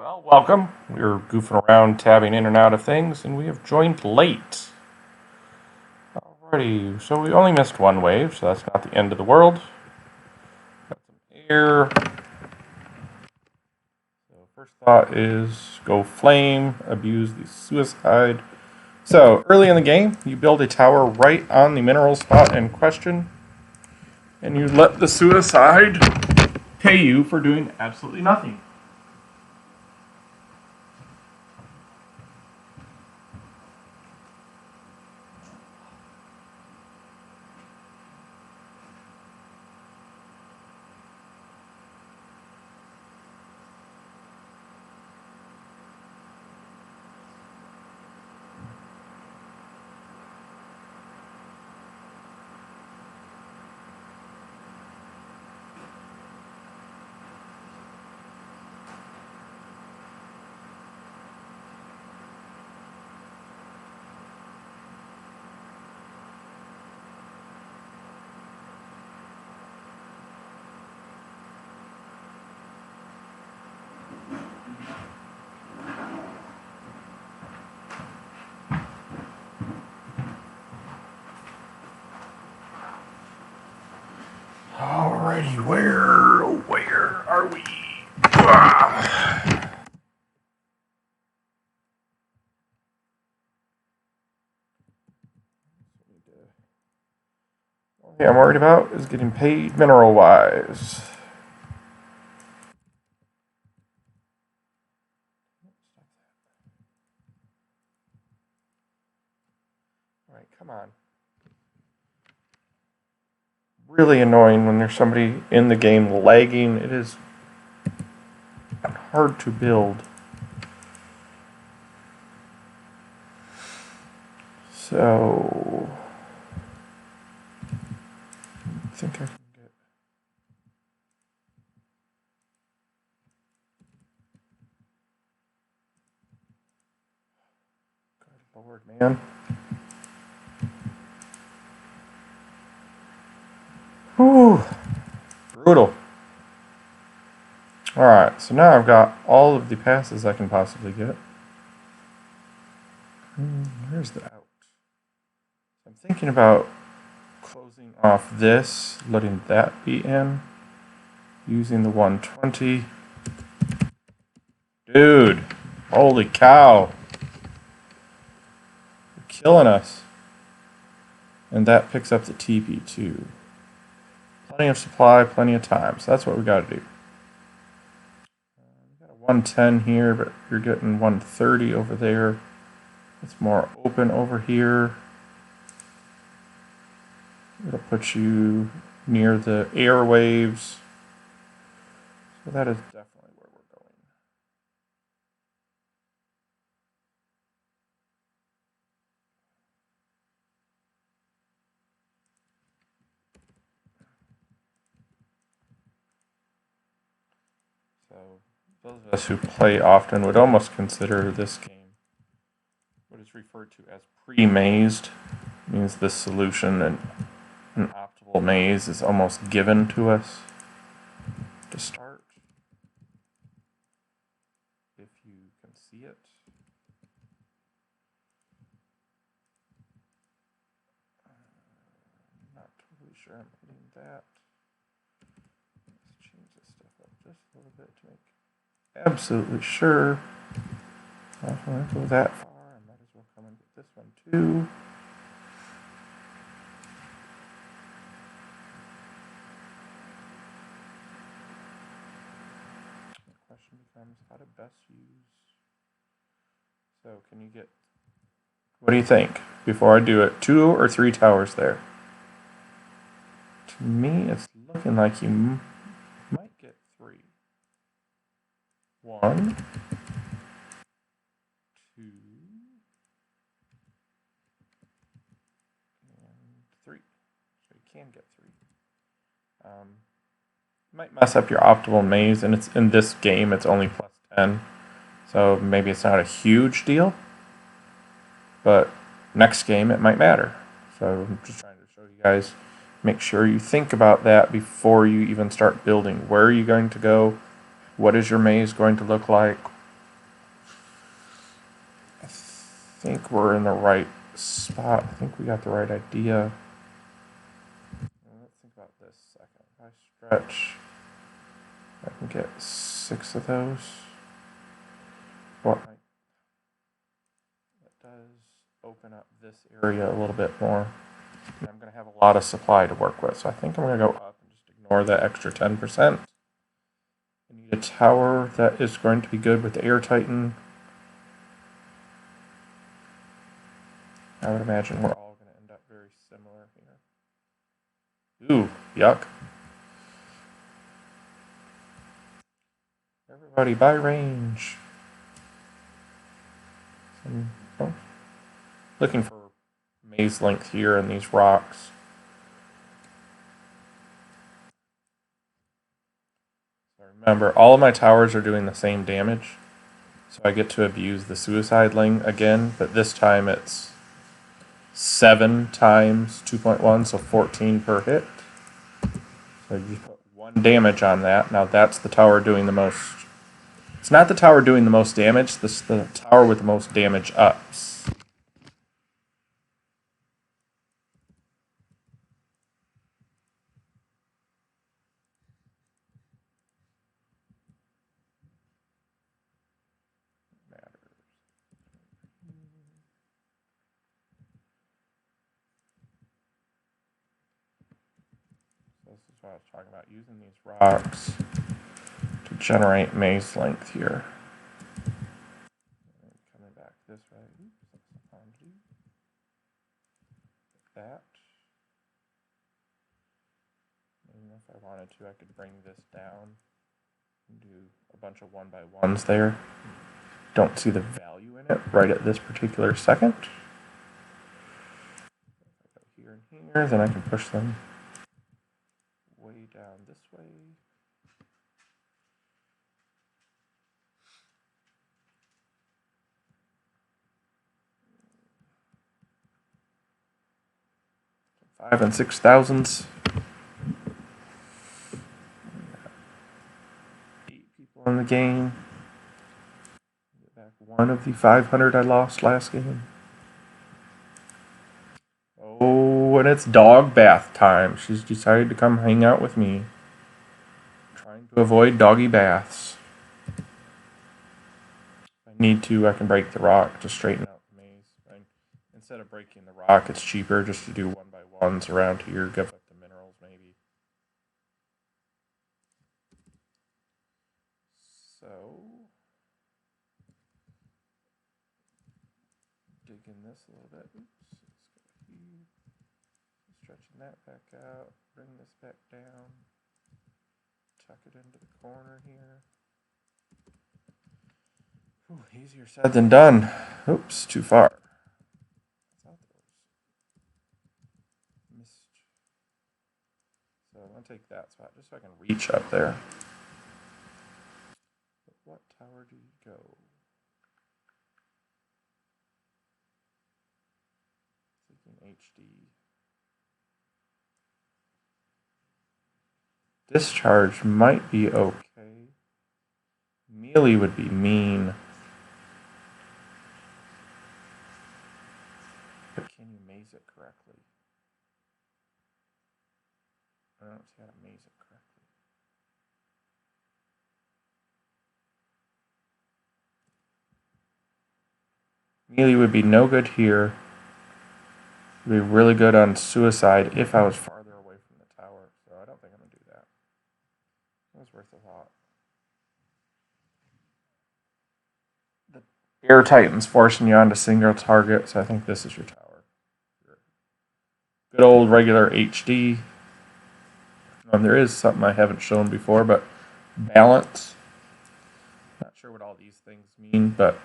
Well, welcome. We're goofing around, tabbing in and out of things, and we have joined late. Alrighty, so we only missed one wave, so that's not the end of the world. Got some air. So first thought is go flame, abuse the suicide. So early in the game, you build a tower right on the mineral spot in question, and you let the suicide pay you for doing absolutely nothing. Alrighty, where are we? All I'm worried about is getting paid mineral-wise. Alright, come on. Really annoying when there's somebody in the game lagging. It is hard to build. So I think I can get good Lord, man. Whew. Brutal. Alright, so now I've got all of the passes I can possibly get. Where's the out? I'm thinking about closing off this, letting that be in, using the 120. Dude, holy cow. You're killing us. And that picks up the TP too. Plenty of supply, plenty of time. So that's what we got to do. We got a 110 here, but you're getting 130 over there. It's more open over here. It'll put you near the airwaves. So that is definitely where we're going. So those of us who play often would almost consider this game what is referred to as pre-mazed. It means this solution and an optimal maze is almost given to us to start. If you can see it. I'm not totally sure I'm hitting that. Let's change this stuff up just a little bit to make absolutely sure. If I go that far, I might as well come and get this one too. The question becomes how to best use. So can you get, what do you think before I do it, 2 or 3 towers there? To me, it's looking like you might get 3. 1, 2, and 3. So you can get 3. Might mess up your optimal maze, and it's in this game it's only plus 10, so maybe it's not a huge deal, but next game it might matter. So I'm just trying to show you guys, make sure you think about that before you even start building. Where are you going to go? What is your maze going to look like? think we're in the right spot. I think we got the right idea. Let's think about this a second. If I stretch, I can get 6 of those. What? That does open up this area a little bit more. And I'm going to have a lot of supply to work with, so I think I'm going to go up and just ignore that extra 10%. I need a tower that is going to be good with the Air Titan. I would imagine we're all going to end up very similar here. Ooh, yuck. Everybody by range. Oh, looking for maze length here in these rocks. So remember, all of my towers are doing the same damage. So I get to abuse the suicide ling again, but this time it's 7 times 2.1, so 14 per hit. So you put 1 damage on that. Now that's the tower doing the most. It's not the tower doing the most damage, this is the tower with the most damage ups. This is what I was talking about, using these rocks to generate maze length here. Coming back this way. Oops, that. And if I wanted to, I could bring this down and do a bunch of 1x1s there. Don't see the value in it right at this particular second. If I go here and here, then I can push them way down this way. Five and 6,000s. 8 people in the game. Get back 1 of the 500 I lost last game. Oh, and it's dog bath time. She's decided to come hang out with me. Trying to avoid doggy baths. If I need to, I can break the rock to straighten out the maze. Instead of breaking the rock, it's cheaper just to do 1x1s around here, give up the minerals maybe. So, dig in this a little bit. Oops, let's go here. Stretching that back out, bring this back down, tuck it into the corner here. Ooh, easier said than done. Oops, too far. Missed. So I'm going to take that spot just so I can reach up there. But what tower do you go? Thinking HD. Discharge might be okay. Melee would be mean. But can you maze it correctly? I don't see how to maze it correctly. Melee would be no good here. It would be really good on suicide if I was farther away from the tower. So I don't think I'm going to do that. It was worth a thought. The Air Titan's forcing you onto single target, so I think this is your tower. Good old regular HD. There is something I haven't shown before, but balance. Not sure what all these things mean, but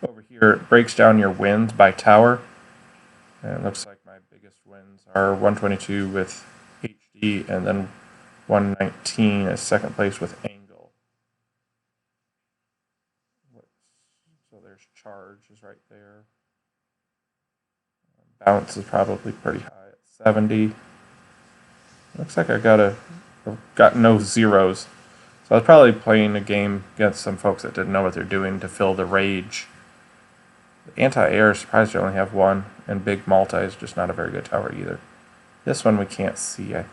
over here it breaks down your wins by tower. And it looks like my biggest wins are 122 with HD and then 119 as second place with angle. So there's charge is right there. Bounce is probably pretty high at 70. Looks like I've got no zeros. So I was probably playing a game against some folks that didn't know what they're doing to fill the rage. Anti-air is surprised you only have one, and big multi is just not a very good tower either. This one we can't see. I'm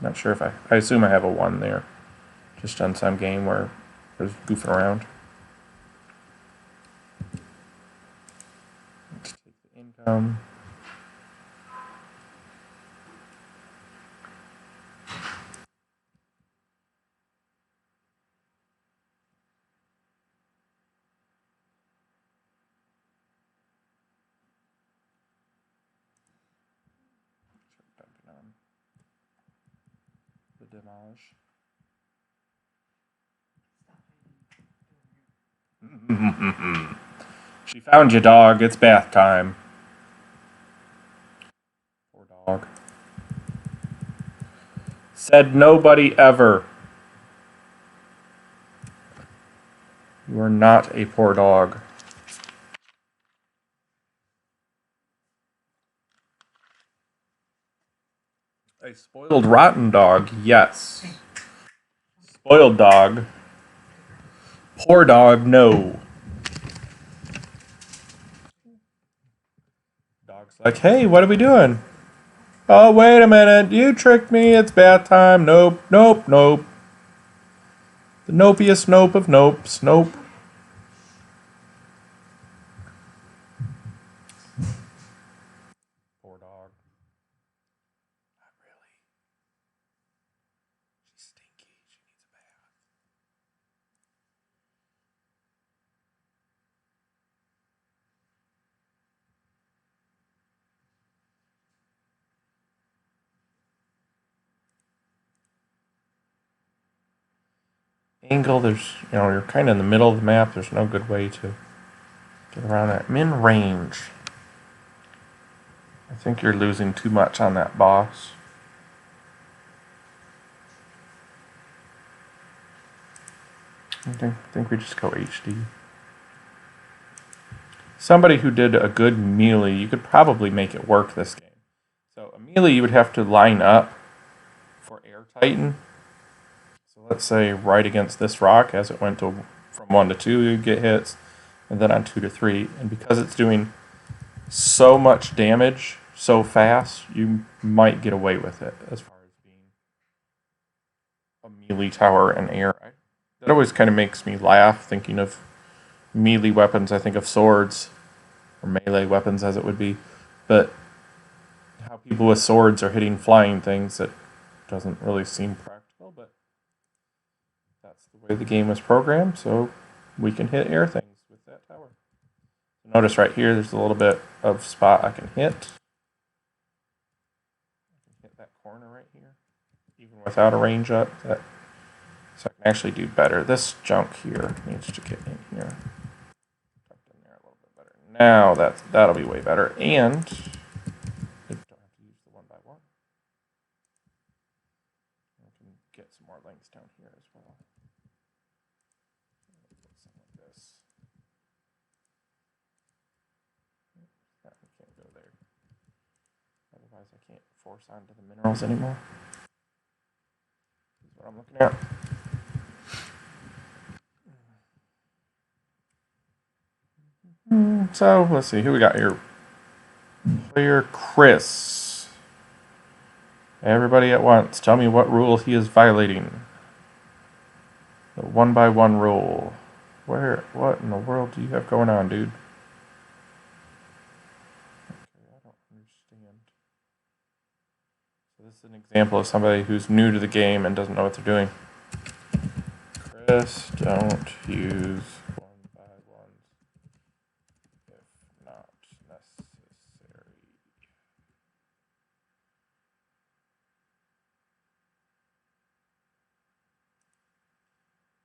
not sure if I assume I have a 1 there, just on some game where I was goofing around. Let's take the income. The demolish. She found you, dog. It's bath time. Poor dog. Said nobody ever. You are not a poor dog. A spoiled, rotten dog, yes. Spoiled dog. Poor dog, no. Dog's like, hey, what are we doing? Oh, wait a minute. You tricked me. It's bath time. Nope, nope, nope. The nopiest nope of nopes. Nope. Poor dog. Not really. She's stinky. She needs a bath. Angle, there's, you're kind of in the middle of the map. There's no good way to get around that. Min range. I think you're losing too much on that boss. I think we just go HD. Somebody who did a good melee, you could probably make it work this game. So a melee you would have to line up for Air Titan. So let's say right against this rock as it went from 1 to 2 you'd get hits, and then on 2 to 3. And because it's doing so much damage so fast, you might get away with it as far as being a melee tower and air. That always kind of makes me laugh thinking of melee weapons. I think of swords, or melee weapons as it would be, but how people with swords are hitting flying things, that doesn't really seem practical, but that's the way the game is programmed, so we can hit air things with that tower. Notice right here there's a little bit of spot I can hit. I can hit that corner right here, even without a range up. So I can actually do better. This junk here needs to get in here. Tucked in there a little bit better. Now that'll be way better, and I don't have to use the 1x1. I can get some more lengths down here as well. Something like this. Yeah, we can't go there. Otherwise, I can't force onto the minerals anymore. This is what I'm looking at. So, let's see, who we got here? Player Chris. Everybody at once, tell me what rule he is violating. The 1x1 rule. What in the world do you have going on, dude? Okay, I don't understand. So this is an example of somebody who's new to the game and doesn't know what they're doing. Chris, don't use 1x1s if not necessary.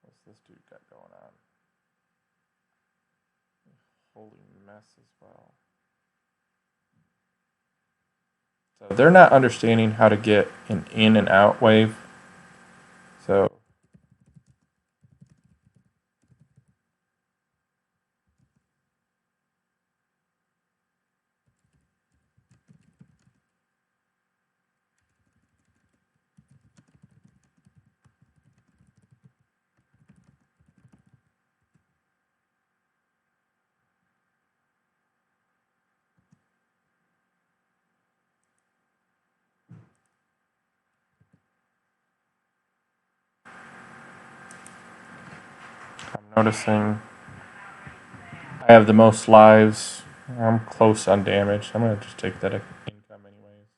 What's this dude got going on? Holy mess as well. So they're not understanding how to get an in and out wave. So Noticing I have the most lives. I'm close on damage. I'm going to just take that income anyways.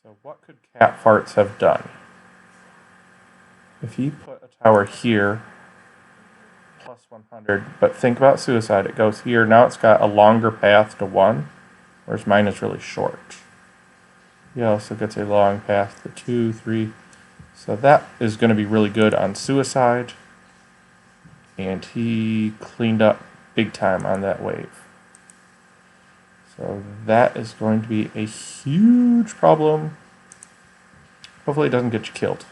So what could Cat Farts have done? If he put a tower here, plus 100, but think about suicide. It goes here. Now it's got a longer path to 1, whereas mine is really short. He also gets a long path to 2, 3. So that is going to be really good on suicide. And he cleaned up big time on that wave. So that is going to be a huge problem. Hopefully it doesn't get you killed.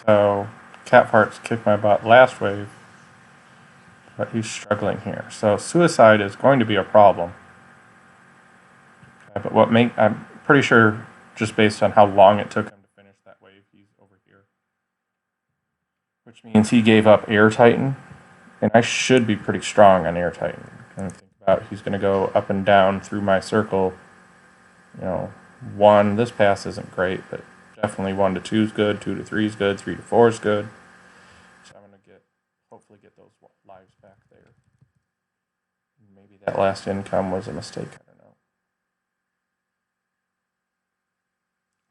So Cat Farts kicked my butt last wave, but he's struggling here. So suicide is going to be a problem. Okay, but I'm pretty sure, just based on how long it took him to finish that wave, he's over here. Which means he gave up Air Titan, and I should be pretty strong on Air Titan. Kind of think about he's going to go up and down through my circle. 1, this pass isn't great, but definitely 1 to 2 is good, 2 to 3 is good, 3 to 4 is good. So I'm going to hopefully get those lives back there. Maybe that last income was a mistake, I don't know.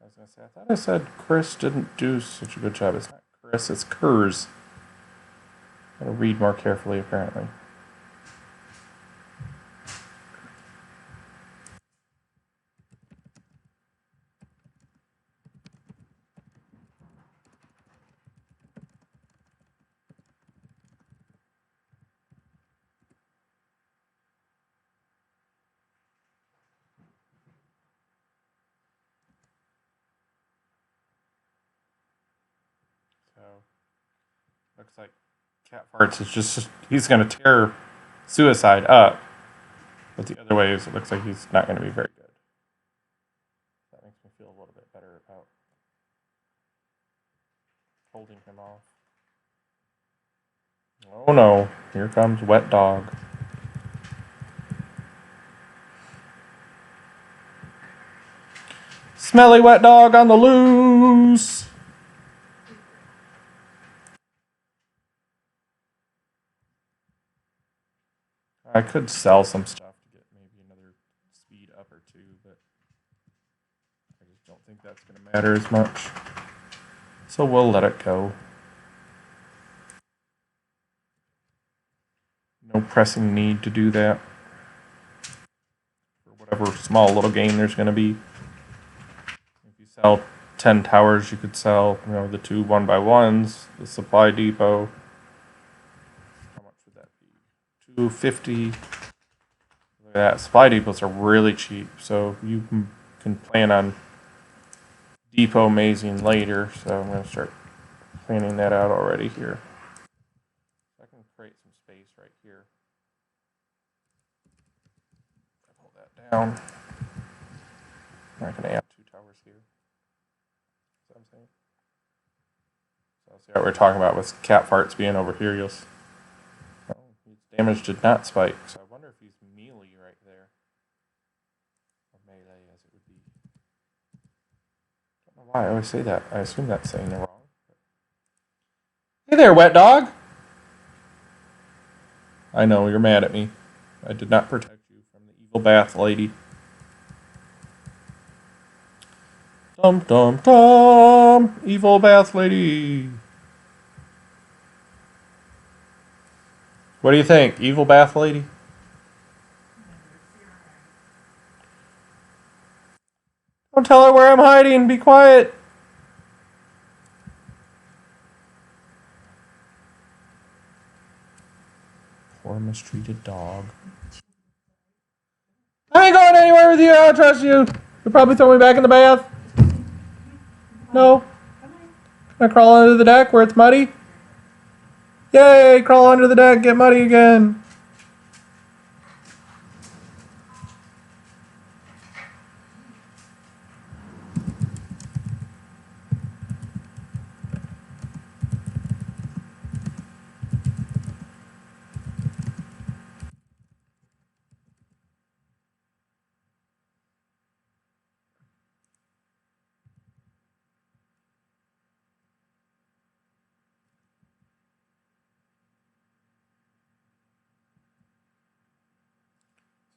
I was going to say, I thought I said Chris didn't do such a good job. It's not Chris, it's Kurz. Got to read more carefully, apparently. So, looks like Cat Farts is he's going to tear suicide up. But the other ways, it looks like he's not going to be very good. That makes me feel a little bit better about holding him off. Oh no, here comes Wet Dog. Smelly Wet Dog on the loose! I could sell some stuff to get maybe another speed up or 2, but I just don't think that's going to matter as much. So we'll let it go. No pressing need to do that. For whatever small little gain there's going to be. If you sell 10 towers, you could sell, the 2 1x1s, the supply depot. How much would that be? 250. Look at that. Supply depots are really cheap, so you can plan on depot mazing later. So I'm going to start planning that out already here. I can create some space right here. Pull that down. I'm not going to add 2 towers here. That's what I'm saying. So see what we're talking about with Cat Farts being over here. His damage did not spike, so I wonder if he's melee right there. Or melee, as it would be. I don't know why I always say that. I assume that's saying it wrong. Hey there, Wet Dog! I know, you're mad at me. I did not protect you from the evil bath lady. Dum dum dum! Evil bath lady! What do you think, evil bath lady? Don't tell her where I'm hiding. Be quiet. Poor mistreated dog. I ain't going anywhere with you. I don't trust you. You'll probably throw me back in the bath. No. Can I crawl under the deck where it's muddy? Yay! Crawl under the deck, get muddy again.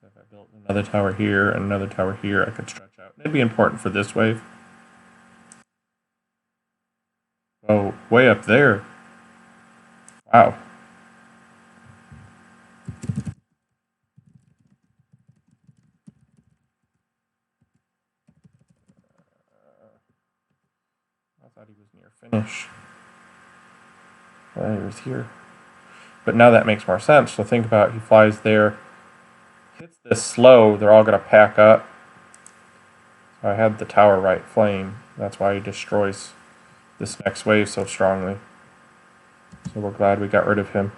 So if I built another tower here and another tower here, I could stretch out. It'd be important for this wave. Oh, way up there. Wow. I thought he was near finish. Well, he was here. But now that makes more sense. So think about, he flies there, hits this slow, they're all going to pack up. So I had the tower right flame. That's why he destroys this next wave so strongly. So we're glad we got rid of him.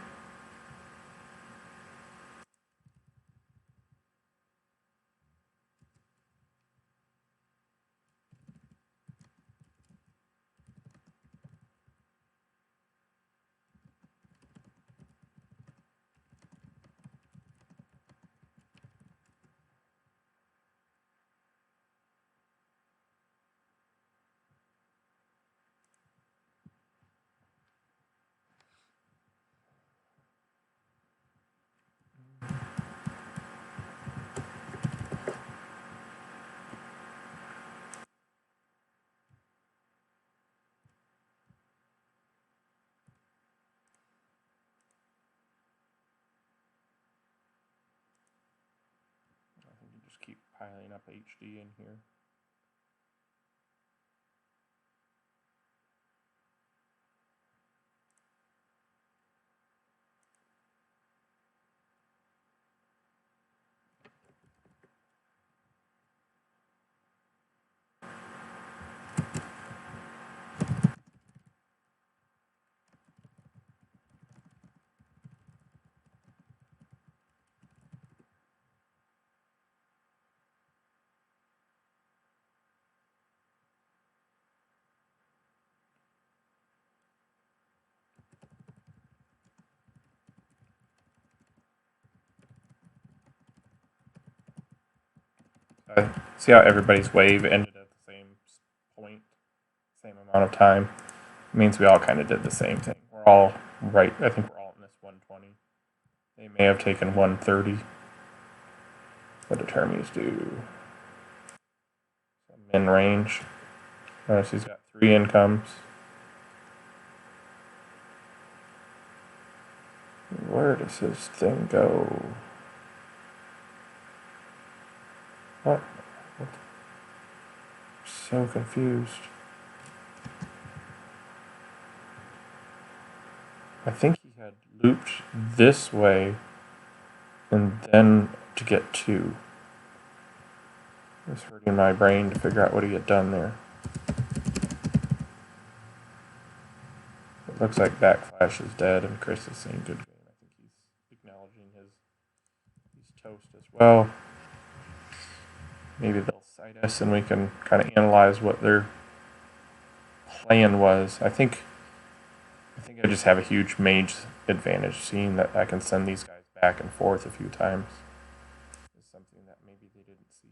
Just keep piling up HD in here. See how everybody's wave ended at the same point, same amount of time? It means we all kind of did the same thing. We're all right. I think we're all in this 120. They may have taken 130. What do termies do? Min range. Notice he's got 3 incomes. Where does his thing go? What? So confused. I think he had looped this way and then to get 2. It's hurting my brain to figure out what he had done there. It looks like Backflash is dead and Chris is saying good game. I think he's acknowledging he's toast as well. Maybe they'll cite us and we can kind of analyze what their plan was. I think I just have a huge mage advantage, seeing that I can send these guys back and forth a few times. Is something that maybe they didn't see.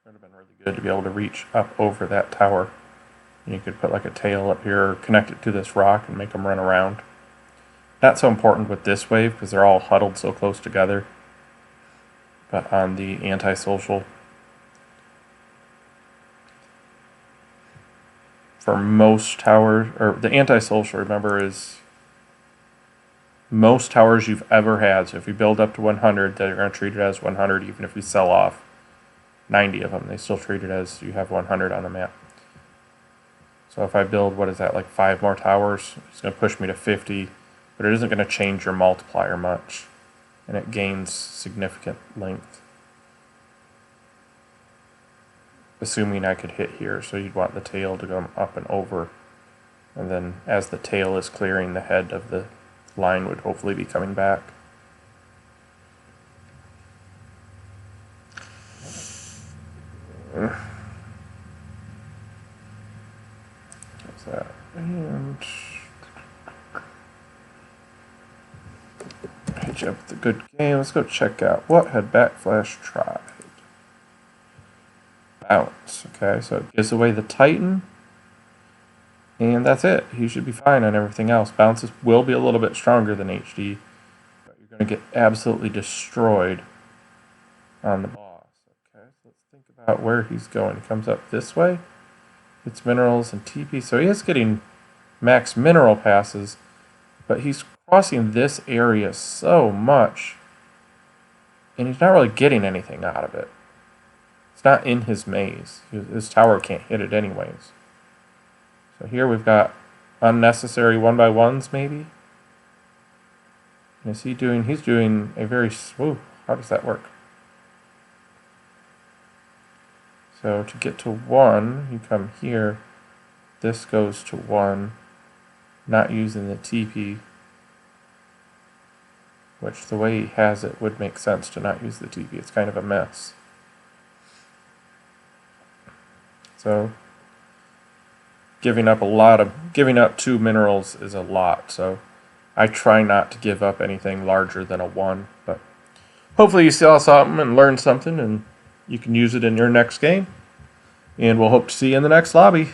It would have been really good to be able to reach up over that tower. You could put like a tail up here, or connect it to this rock and make them run around. Not so important with this wave because they're all huddled so close together. But on the antisocial, for most towers, or the antisocial, remember, is most towers you've ever had. So if you build up to 100, they're going to treat it as 100, even if you sell off 90 of them. They still treat it as you have 100 on the map. So if I build, what is that, like 5 more towers, it's going to push me to 50, but it isn't going to change your multiplier much, and it gains significant length. Assuming I could hit here, so you'd want the tail to go up and over, and then as the tail is clearing, the head of the line would hopefully be coming back. What's that? And hit you up with a good game. Let's go check out what had Backflash tried. Bounce. Okay, so it gives away the Titan, and that's it. He should be fine on everything else. Bounces will be a little bit stronger than HD, but you're going to get absolutely destroyed on the boss. Okay, so let's think about where he's going. He comes up this way. It's minerals and TP, so he is getting max mineral passes, but he's crossing this area so much, and he's not really getting anything out of it. It's not in his maze. His tower can't hit it anyways. So here we've got unnecessary 1x1s maybe. And is he doing? He's doing a very. Ooh, how does that work? So to get to 1, you come here. This goes to 1, not using the TP, which the way he has it would make sense to not use the TP. It's kind of a mess. So giving up 2 minerals is a lot. So I try not to give up anything larger than a 1, but hopefully you saw something and learned something, and you can use it in your next game. And we'll hope to see you in the next lobby.